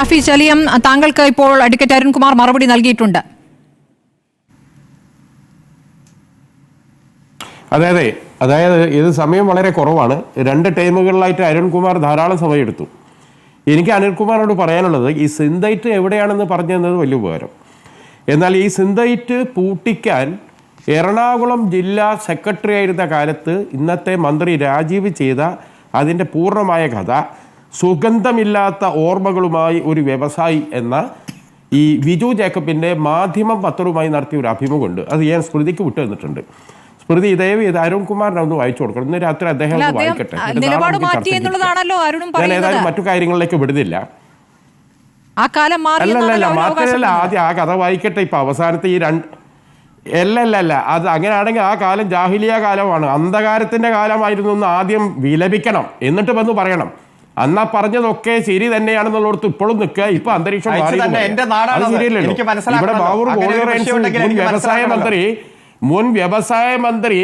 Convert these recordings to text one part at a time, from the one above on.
ഷാഫി ചലിയം താങ്കൾക്ക് ഇപ്പോൾ അഡ്വക്കേറ്റ് അരുൺകുമാർ മറുപടി നൽകിയിട്ടുണ്ട്. അതായത് ഇത് സമയം വളരെ കുറവാണ്. 2 ടൈമുകളിലായിട്ട് അരുൺകുമാർ ധാരാളം സമയമെടുത്തു. എനിക്ക് അരുൺകുമാറിനോട് പറയാനുള്ളത്, ഈ സിന്തൈറ്റ് എവിടെയാണെന്ന് പറഞ്ഞു തന്നത് വലിയ ഉപകാരം. എന്നാൽ ഈ സിന്തൈറ്റ് പൂട്ടിക്കാൻ എറണാകുളം ജില്ലാ സെക്രട്ടറി ആയിരുന്ന കാലത്ത് ഇന്നത്തെ മന്ത്രി രാജീവ് ചെയ്ത അതിൻ്റെ പൂർണ്ണമായ കഥ സുഗന്ധമില്ലാത്ത ഓർമ്മകളുമായി ഒരു വ്യവസായി എന്ന ഈ വിജു ജേക്കബിൻ്റെ മാധ്യമം പത്രവുമായി നടത്തിയ ഒരു അഭിമുഖമുണ്ട്. അത് ഞാൻ സ്മൃതിക്ക് വിട്ടു തന്നിട്ടുണ്ട്. സ്മൃതി ദയവ് ചെയ്ത് അരുൺകുമാറിനെ ഒന്ന് വായിച്ചു കൊടുക്കണം. ഇന്ന് രാത്രി അദ്ദേഹം വായിക്കട്ടെ. ഞാൻ ഏതായാലും മറ്റു കാര്യങ്ങളിലേക്ക് വിടുന്നില്ല. അല്ലല്ല മാത്രമല്ല, ആദ്യം ആ കഥ വായിക്കട്ടെ. ഇപ്പൊ അവസാനത്തെ ഈ അല്ല അത് അങ്ങനെയാണെങ്കിൽ ആ കാലം ജാഹിലിയ കാലമാണ്, അന്ധകാരത്തിന്റെ കാലമായിരുന്നു എന്ന് ആദ്യം വിലപിക്കണം, എന്നിട്ട് വന്ന് പറയണം. അന്നാ പറഞ്ഞതൊക്കെ ശരി തന്നെയാണെന്നുള്ളടത്ത് ഇപ്പോഴും നിൽക്കുക. ഇപ്പൊ അന്തരീക്ഷം ഇവിടെ ബാബൂർ മുൻ വ്യവസായ മന്ത്രി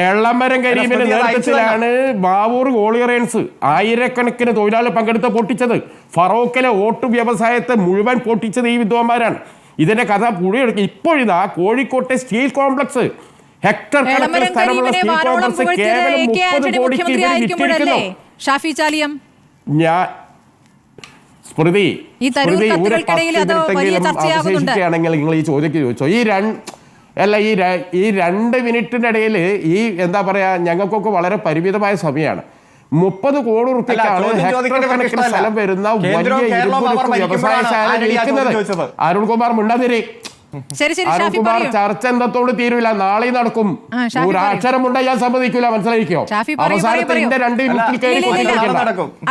എളമരം കരീമിന്റെ നേതൃത്വത്തിലാണ് ബാബൂർ ഗോളിയറേൻസ് ആയിരക്കണക്കിന് തൊഴിലാളികൾ പങ്കെടുത്ത് പൊട്ടിച്ചത്. ഫറോക്കിലെ ഓട്ടു വ്യവസായത്തെ മുഴുവൻ പൊട്ടിച്ചത് ഈ വിദ്വാന്മാരാണ്. ഇതിന്റെ കഥ പുഴിയെടുക്കുക. ഇപ്പോഴിതാ കോഴിക്കോട്ടെ സ്റ്റീൽ കോംപ്ലക്സ്, ഹെക്ടർ കണക്കിന് സ്ഥലമുള്ള സ്റ്റീൽ കോംപ്ലക്സ് കേവലം 30 കോടിക്ക് വിറ്റിരിക്കുന്നു. സ്മൃതി അവശേഷിക്കുകയാണെങ്കിൽ നിങ്ങൾ ഈ ചോദ്യക്ക് ചോദിച്ചോ. ഈ 2 മിനിറ്റിന്റെ ഇടയിൽ ഈ എന്താ പറയാ, ഞങ്ങൾക്കൊക്കെ വളരെ പരിമിതമായ സമയമാണ്. 30 കോടി റുപ്യക്കാണ് ഹെക്ടർ കണക്കിന് സ്ഥലം വരുന്ന വലിയ വ്യവസായശാല വിൽക്കുന്നത്. അരുൺകുമാർ മിണ്ടാതിരി. അരുൺകുമാർ ചർച്ച എന്തത്തോട് തീരുവില്ല, നാളെ നടക്കും. ഒരു അക്ഷരമുണ്ട ഞാൻ സമ്മതിക്കൂല, മനസ്സിലായിരിക്കോ? അവസാനത്തെ 2 മിനിറ്റിൽ കയറി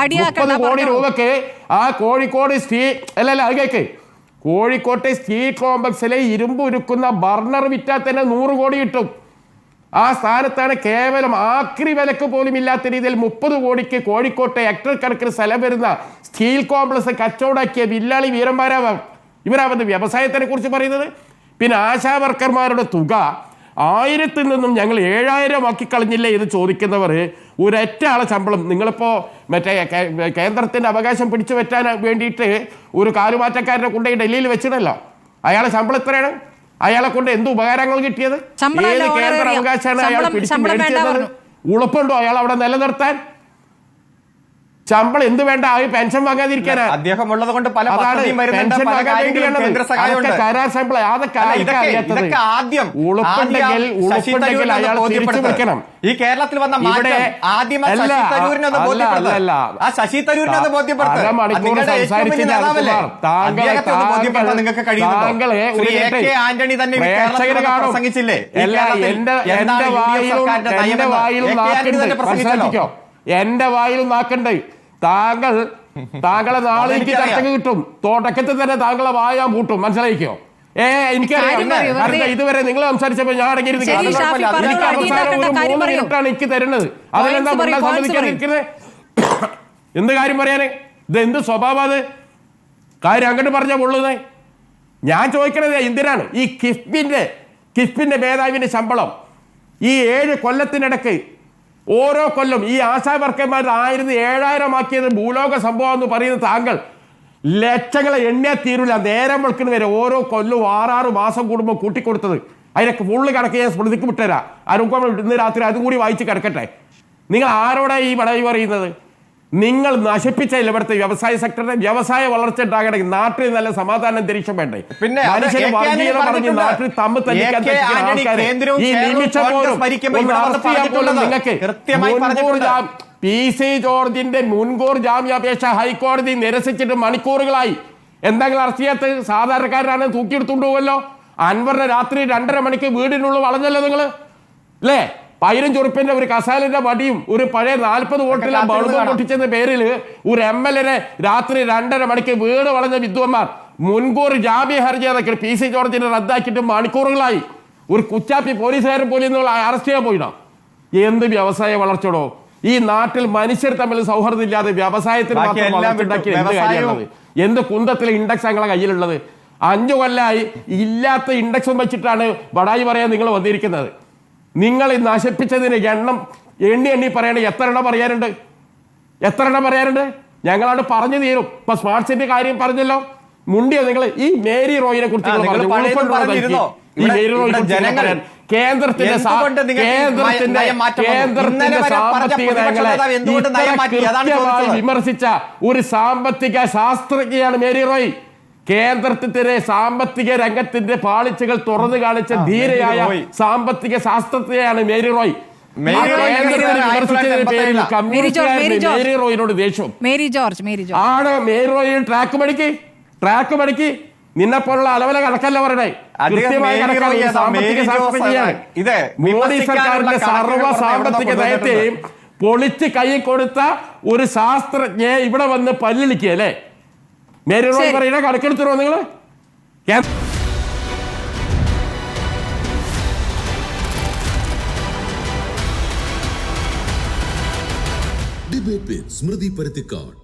30 കോടി രൂപക്ക് ആ കോഴിക്കോട് അത് കേക്ക്, കോഴിക്കോട്ടെ സ്റ്റീൽ കോംപ്ലക്സിലെ ഇരുമ്പ് ഉരുക്കുന്ന ബർണർ വിറ്റാൽ തന്നെ 100 കോടി കിട്ടും. ആ സ്ഥാനത്താണ് കേവലം ആക്രി വിലക്ക് പോലും ഇല്ലാത്ത രീതിയിൽ 30 കോടിക്ക് കോഴിക്കോട്ടെ ഹെക്ടർ കണക്കിന് സ്ഥലം വരുന്ന സ്റ്റീൽ കോംപ്ലക്സ് കച്ചവടാക്കിയ വില്ലാളി വീരന്മാരാവാം. ഇവരാവുന്ന വ്യവസായത്തിനെ കുറിച്ച് പറയുന്നത്. പിന്നെ ആശാ വർക്കർമാരുടെ തുക 1000-ൽ നിന്നും ഞങ്ങൾ 7000 ആക്കി കളഞ്ഞില്ലേ എന്ന് ചോദിക്കുന്നവർ ഒരൊറ്റ ആളെ ശമ്പളം. നിങ്ങളിപ്പോൾ മറ്റേ കേന്ദ്രത്തിൻ്റെ അവകാശം പിടിച്ചു പറ്റാൻ വേണ്ടിയിട്ട് ഒരു കാലുമാറ്റക്കാരനെ കൊണ്ടുപോയി ഡൽഹിയിൽ വെച്ചിടല്ലോ. അയാളെ ശമ്പളം എത്രയാണ്? അയാളെ കൊണ്ട് എന്ത് ഉപകാരങ്ങൾ കിട്ടിയത്? ഏത് കേന്ദ്ര അവകാശമാണ് അയാൾ പിടിച്ചു മേടിച്ചത്? ഉളപ്പുണ്ടോ അയാൾ അവിടെ നിലനിർത്താൻ? ശമ്പളം എന്ത് വേണ്ട, ആ പെൻഷൻ വാങ്ങാതിരിക്കാനാ? അദ്ദേഹം ഉള്ളത് കൊണ്ട് പല കരാർ ശമ്പളം അതൊക്കെ ഉളുപ്പുണ്ടെങ്കിൽ അയാൾ തിരിച്ചു വെക്കണം. ഈ കേരളത്തിൽ വന്ന ശശി തരൂരിനെ ആന്റണി തന്നെ പ്രസംഗിച്ചില്ലേ? എന്റെ വായിലും നാക്കണ്ടേ. താങ്കളെ നാളെ എനിക്ക് ചർച്ചക്ക് കിട്ടും. തുടക്കത്തിൽ തന്നെ താങ്കളെ വായാൻ പൂട്ടും, മനസ്സിലായിക്കോ? എനിക്കറിയാം. ഇതുവരെ നിങ്ങൾ സംസാരിച്ചപ്പോ ഞാൻ അടങ്ങിയിരുന്ന എനിക്ക് തരുന്നത്. അതിലെന്താ സമ്മതിക്കാതിരിക്കുന്നത്? എന്ത് കാര്യം പറയാന്? ഇത് എന്ത് സ്വഭാവം? അത് കാര്യം അങ്ങോട്ട് പറഞ്ഞാൽ കൊള്ളുന്നേ. ഞാൻ ചോദിക്കണത് എന്തിനാണ് ഈ കിഫ്ബിന്റെ മേധാവിന്റെ ശമ്പളം ഈ 7 കൊല്ലത്തിനിടയ്ക്ക് ഓരോ കൊല്ലം ഈ ആശാ വർക്കർമാർ 1000-7000 ആക്കിയത് ഭൂലോക സംഭവം എന്ന് പറയുന്ന താങ്കൾ ലക്ഷങ്ങളെ എണ്ണിയാൽ തീരില്ല. നേരം വെളുക്കുന്ന വരെ ഓരോ കൊല്ലവും 6 മാസം കൂടുമ്പോൾ കൂട്ടിക്കൊടുത്തത് അതിനൊക്കെ ഫുള്ള് കണക്ക് ഞാൻ സ്മൃതിക്ക് വിട്ടുതരാം. ആരും ഇന്ന് രാത്രി അതും കൂടി വായിച്ച് കിടക്കട്ടെ. നിങ്ങൾ ആരോടാ ഈ പടയി പറയുന്നത്? നിങ്ങൾ നശിപ്പിച്ചല്ല ഇവിടുത്തെ വ്യവസായ സെക്ടറിന്റെ. വ്യവസായ വളർച്ച ഉണ്ടാകണമെങ്കിൽ നാട്ടിൽ നല്ല സമാധാന അന്തരീക്ഷം വേണ്ടേ? പിന്നെ മനുഷ്യന് വർഗീയത പറഞ്ഞ് നാട്ടിൽ തമ്മിൽ തല്ലിക്കാൻ ഈ നിമിഷം പോലും നിങ്ങൾക്ക് PC ജോർജിന്റെ മുൻകൂർ ജാമ്യാപേക്ഷ ഹൈക്കോടതി നിരസിച്ചിട്ട് മണിക്കൂറുകളായി. എന്തെങ്കിലും അറസ്റ്റ് ചെയ്യാത്ത സാധാരണക്കാരനാണ് തൂക്കിയെടുത്തുകൊണ്ട് പോകുമല്ലോ. അൻവറിനെ രാത്രി 2:30 മണിക്ക് വീടിനുള്ളിൽ വളഞ്ഞല്ലോ നിങ്ങൾ അല്ലേ? 15 ഉറുപ്പിന്റെ ഒരു കസാലിന്റെ വടിയും ഒരു പഴയ 40 വോട്ടിലെ ബൾബ് പൊട്ടിച്ചെന്ന പേരിൽ ഒരു MLA രാത്രി 2:30 മണിക്ക് വീട് വളഞ്ഞ വിദ്വാന്മാർ മുൻകൂർ ജാമ്യ ഹർജി അതൊക്കെ PC ജോർജിനെ റദ്ദാക്കിയിട്ട് മണിക്കൂറുകളായി. ഒരു കുച്ചാപ്പി പോലീസുകാരൻ പോലും അറസ്റ്റ് ചെയ്യാൻ പോയിടോ. എന്ത് വ്യവസായ വളർച്ചടോ? ഈ നാട്ടിൽ മനുഷ്യർ തമ്മിൽ സൗഹൃദം ഇല്ലാതെ വ്യവസായത്തിന് മാത്രം വളർച്ചയുണ്ടാക്കിയ എന്ത് കാര്യമുള്ളത്? എന്ത് കുന്തത്തിലെ ഇൻഡെക്സ് ഞങ്ങളെ കയ്യിലുള്ളത്? 5 കൊല്ലമായി ഇല്ലാത്ത ഇൻഡെക്സും വെച്ചിട്ടാണ് ബടായി പറയാൻ നിങ്ങൾ വന്നിരിക്കുന്നത്. നിങ്ങൾ നശിപ്പിച്ചതിന് എണ്ണി പറയാണ്ട് എത്ര എണ്ണം പറയാനുണ്ട്? ഞങ്ങളാണ് പറഞ്ഞു തീരും. ഇപ്പൊ സ്മാർട്ട് സിറ്റി കാര്യം പറഞ്ഞല്ലോ, മുണ്ടിയോ നിങ്ങൾ? ഈ മേരി റോയിനെ കുറിച്ച് ഈ മേരി റോയിനെ കുറിച്ച് കേന്ദ്രത്തിന്റെ സാമ്പത്തിക നയങ്ങളെ വിമർശിച്ച ഒരു സാമ്പത്തിക ശാസ്ത്രജ്ഞയാണ് മേരി റോയ്. കേന്ദ്രത്തിന്റെ സാമ്പത്തിക രംഗത്തിന്റെ പാളിച്ചകൾ തുറന്നു കാണിച്ച ധീരയായ സാമ്പത്തിക ശാസ്ത്രജ്ഞയാണ് മേരി റോയ്. മേരി റോയിനോട് ദേഷ്യവും ആണ്. മേരി റോയിൽ ട്രാക്ക് മടിക്ക് നിന്നെ പോലുള്ള അലവല കണക്കല്ല പറയണേ, കൃത്യമായ കണക്കാണ്. സാമ്പത്തിക ശാസ്ത്രജ്ഞയാണ്. മോദി സർക്കാരിന്റെ സർവ്വ സാമ്പത്തിക നയത്തെയും പൊളിച്ച് കൈ കൊടുത്ത ഒരു ശാസ്ത്രജ്ഞയെ ഇവിടെ വന്ന് പല്ലിളിക്കല്ലേ മേരി റോയ് പറയണ? കണക്കെടുത്തിരോ നിങ്ങള്? ഡിബേറ്റ് വിത്ത് സ്മൃതി പരുത്തിക്കാട്.